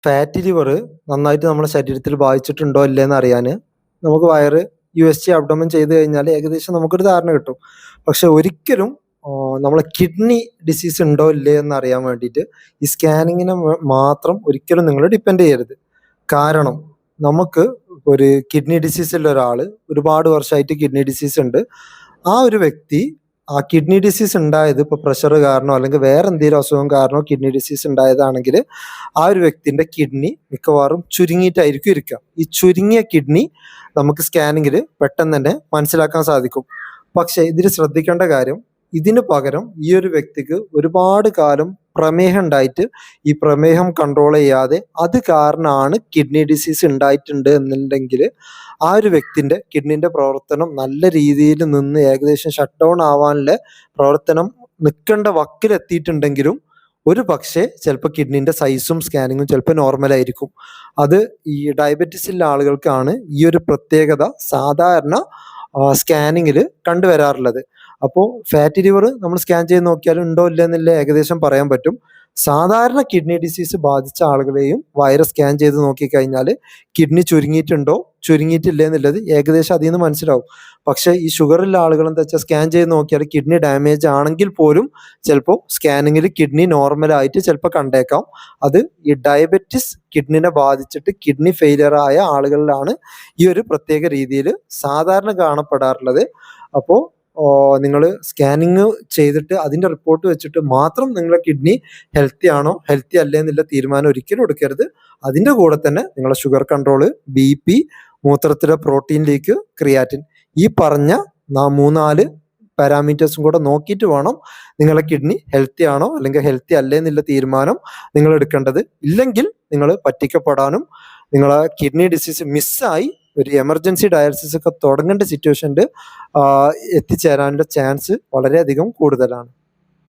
Fatty liver നന്നായിട്ട് നമ്മുടെ ശരീരത്തിൽ ബാധിച്ചിട്ടുണ്ടോ ഇല്ലേന്ന് അറിയാന് നമുക്ക് വയറ് USG അബ്ഡോമൻ ചെയ്ത് കഴിഞ്ഞാൽ ഏകദേശം നമുക്കൊരു ധാരണ കിട്ടും. പക്ഷെ ഒരിക്കലും നമ്മളെ കിഡ്നി ഡിസീസ് ഉണ്ടോ ഇല്ലേ എന്ന് അറിയാൻ വേണ്ടിയിട്ട് ഈ സ്കാനിങ്ങിനെ മാത്രം ഒരിക്കലും നിങ്ങൾ ഡിപ്പെൻഡ് ചെയ്യരുത്. കാരണം നമുക്ക് ഒരു കിഡ്നി ഡിസീസ് ഉള്ള ഒരാള് ഒരുപാട് വർഷമായിട്ട് കിഡ്നി ഡിസീസ് ഉണ്ട്. ആ ഒരു വ്യക്തി ആ കിഡ്നി ഡിസീസ് ഉണ്ടായത് ഇപ്പോൾ പ്രഷർ കാരണോ അല്ലെങ്കിൽ വേറെ എന്തെങ്കിലും അസുഖം കാരണോ കിഡ്നി ഡിസീസ് ഉണ്ടായതാണെങ്കിൽ ആ ഒരു വ്യക്തിന്റെ കിഡ്നി മിക്കവാറും ചുരുങ്ങിയിട്ടായിരിക്കും ഇരിക്കുക. ഈ ചുരുങ്ങിയ കിഡ്നി നമുക്ക് സ്കാനിങ്ങിൽ പെട്ടെന്ന് തന്നെ മനസ്സിലാക്കാൻ സാധിക്കും. പക്ഷേ ഇതിൽ ശ്രദ്ധിക്കേണ്ട കാര്യം, ഇതിന് പകരം ഈ ഒരു വ്യക്തിക്ക് ഒരുപാട് കാലം പ്രമേഹം ഉണ്ടായിട്ട് ഈ പ്രമേഹം കൺട്രോൾ ചെയ്യാതെ അത് കാരണമാണ് കിഡ്നി ഡിസീസ് ഉണ്ടായിട്ടുണ്ട് എന്നുണ്ടെങ്കിൽ ആ ഒരു വ്യക്തിന്റെ കിഡ്നിന്റെ പ്രവർത്തനം നല്ല രീതിയിൽ നിന്ന് ഏകദേശം ഷട്ട് ഡൗൺ ആവാനുള്ള പ്രവർത്തനം നിൽക്കേണ്ട വക്കിലെത്തിയിട്ടുണ്ടെങ്കിലും ഒരു പക്ഷേ ചിലപ്പോൾ കിഡ്നിന്റെ സൈസും സ്കാനിങ്ങും ചിലപ്പോൾ നോർമലായിരിക്കും. അത് ഈ ഡയബറ്റിസ് ഉള്ള ആളുകൾക്കാണ് ഈ ഒരു പ്രത്യേകത സാധാരണ സ്കാനിങ്ങിൽ കണ്ടുവരാറുള്ളത്. അപ്പോൾ ഫാറ്റി ലിവർ നമ്മൾ സ്കാൻ ചെയ്ത് നോക്കിയാൽ ഉണ്ടോ ഇല്ല എന്നുള്ള ഏകദേശം പറയാൻ പറ്റും. സാധാരണ കിഡ്നി ഡിസീസ് ബാധിച്ച ആളുകളെയും വൈറസ് സ്കാൻ ചെയ്ത് നോക്കിക്കഴിഞ്ഞാൽ കിഡ്നി ചുരുങ്ങിയിട്ടുണ്ടോ ചുരുങ്ങിയിട്ടില്ല എന്നുള്ളത് ഏകദേശം അതിൽ നിന്ന് മനസ്സിലാവും. പക്ഷേ ഈ ഷുഗറുള്ള ആളുകൾ എന്താ വെച്ചാൽ സ്കാൻ ചെയ്ത് നോക്കിയാൽ കിഡ്നി ഡാമേജ് ആണെങ്കിൽ പോലും ചിലപ്പോൾ സ്കാനിങ്ങിൽ കിഡ്നി നോർമലായിട്ട് ചിലപ്പോൾ കണ്ടേക്കാം. അത് ഈ ഡയബറ്റിസ് കിഡ്നിനെ ബാധിച്ചിട്ട് കിഡ്നി ഫെയിലിയർ ആയ ആളുകളിലാണ് ഈ ഒരു പ്രത്യേക രീതിയിൽ സാധാരണ കാണപ്പെടാറുള്ളത്. അപ്പോൾ നിങ്ങൾ സ്കാനിങ് ചെയ്തിട്ട് അതിൻ്റെ റിപ്പോർട്ട് വെച്ചിട്ട് മാത്രം നിങ്ങളുടെ കിഡ്നി ഹെൽത്തി ആണോ ഹെൽത്തി അല്ലേ എന്നുള്ള തീരുമാനം ഒരിക്കലും എടുക്കരുത്. അതിൻ്റെ കൂടെ തന്നെ നിങ്ങളുടെ ഷുഗർ കൺട്രോള്, BP, മൂത്രത്തിലെ പ്രോട്ടീൻ ലീക്ക്, ക്രിയാറ്റിൻ, ഈ പറഞ്ഞ 3-4 പാരാമീറ്റേഴ്സും കൂടെ നോക്കിയിട്ട് വേണം നിങ്ങളുടെ കിഡ്നി ഹെൽത്തി ആണോ അല്ലെങ്കിൽ ഹെൽത്തി അല്ലേ എന്നുള്ള തീരുമാനം നിങ്ങൾ എടുക്കേണ്ടത്. ഇല്ലെങ്കിൽ നിങ്ങൾ പറ്റിക്കപ്പെടാനും നിങ്ങളെ കിഡ്നി ഡിസീസ് മിസ്സായി ഒരു എമർജൻസി ഡയാലിസിസ് ഒക്കെ തുടങ്ങേണ്ട സിറ്റുവേഷനിൽ എത്തിച്ചേരാനുള്ള ചാൻസ് വളരെയധികം കൂടുതലാണ്.